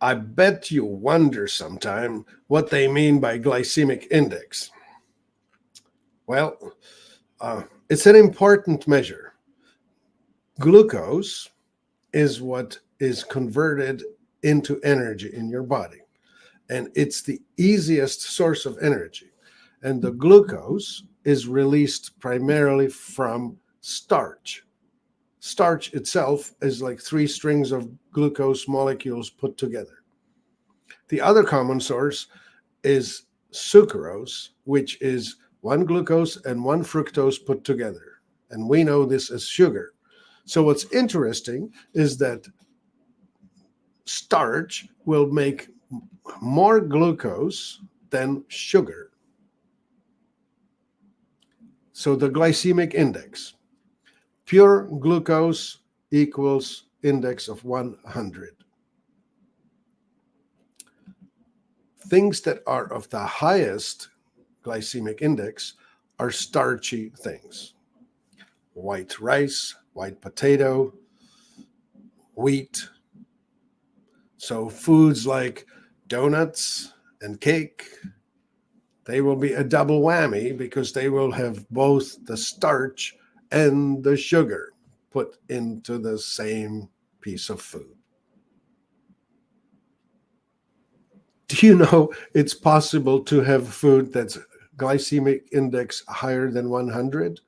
I bet you wonder sometime what they mean by glycemic index. Well, it's an important measure. Glucose is what is converted into energy in your body, and it's the easiest source of energy. And the glucose is released primarily from starch. Starch itself is like 3 strings of glucose molecules put together. The other common source is sucrose, which is 1 glucose and 1 fructose put together. And we know this as sugar. So what's interesting is that starch will make more glucose than sugar. So the glycemic index, pure glucose equals index of 100. Things that are of the highest glycemic index are starchy things. White rice, white potato, wheat. So foods like donuts and cake, they will be a double whammy because they will have both the starch and the sugar put into the same piece of food. Do you know it's possible to have food that's glycemic index higher than 100?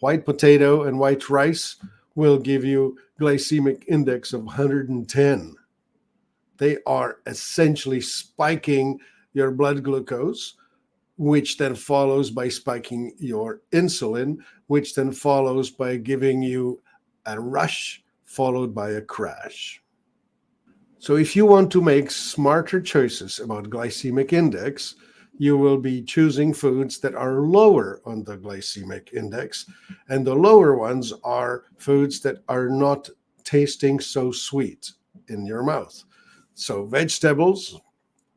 White potato and white rice will give you glycemic index of 110. They are essentially spiking your blood glucose, which then follows by spiking your insulin, which then follows by giving you a rush followed by a crash. So if you want to make smarter choices about glycemic index, you will be choosing foods that are lower on the glycemic index. And the lower ones are foods that are not tasting so sweet in your mouth. So vegetables,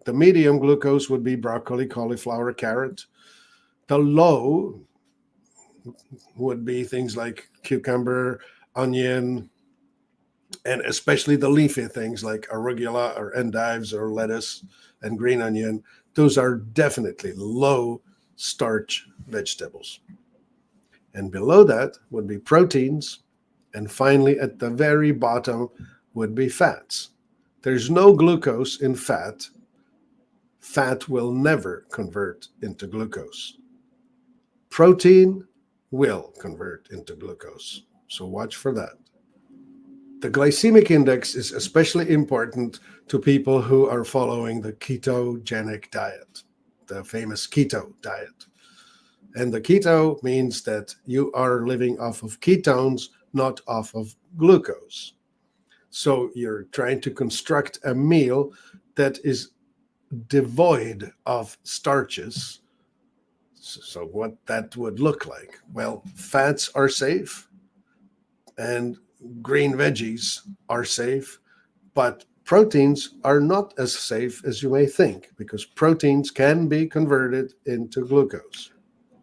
the medium glucose would be broccoli, cauliflower, carrot. The low would be things like cucumber, onion, and especially the leafy things like arugula or endives or lettuce and green onion. Those are definitely low starch vegetables. And below that would be proteins. And finally, at the very bottom would be fats. There's no glucose in fat. Fat will never convert into glucose. Protein will convert into glucose. So watch for that. The glycemic index is especially important to people who are following the ketogenic diet, the famous keto diet. And the keto means that you are living off of ketones, not off of glucose. So you're trying to construct a meal that is devoid of starches. So what that would look like? Well, fats are safe and green veggies are safe, but proteins are not as safe as you may think because proteins can be converted into glucose.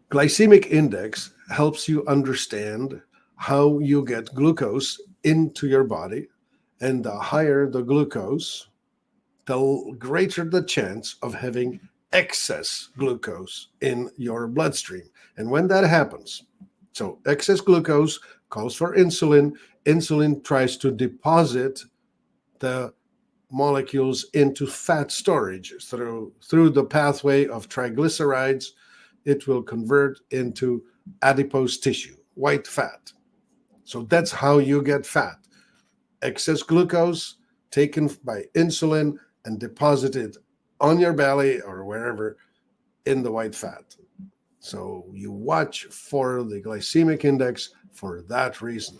Glycemic index helps you understand how you get glucose into your body, and the higher the glucose, the greater the chance of having excess glucose in your bloodstream. And when that happens, so excess glucose calls for insulin. Insulin tries to deposit the molecules into fat storage through the pathway of triglycerides. It will convert into adipose tissue, white fat. So that's how you get fat. Excess glucose taken by insulin and deposited on your belly or wherever in the white fat. So you watch for the glycemic index for that reason,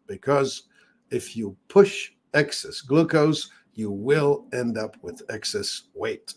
because if you push excess glucose, you will end up with excess weight.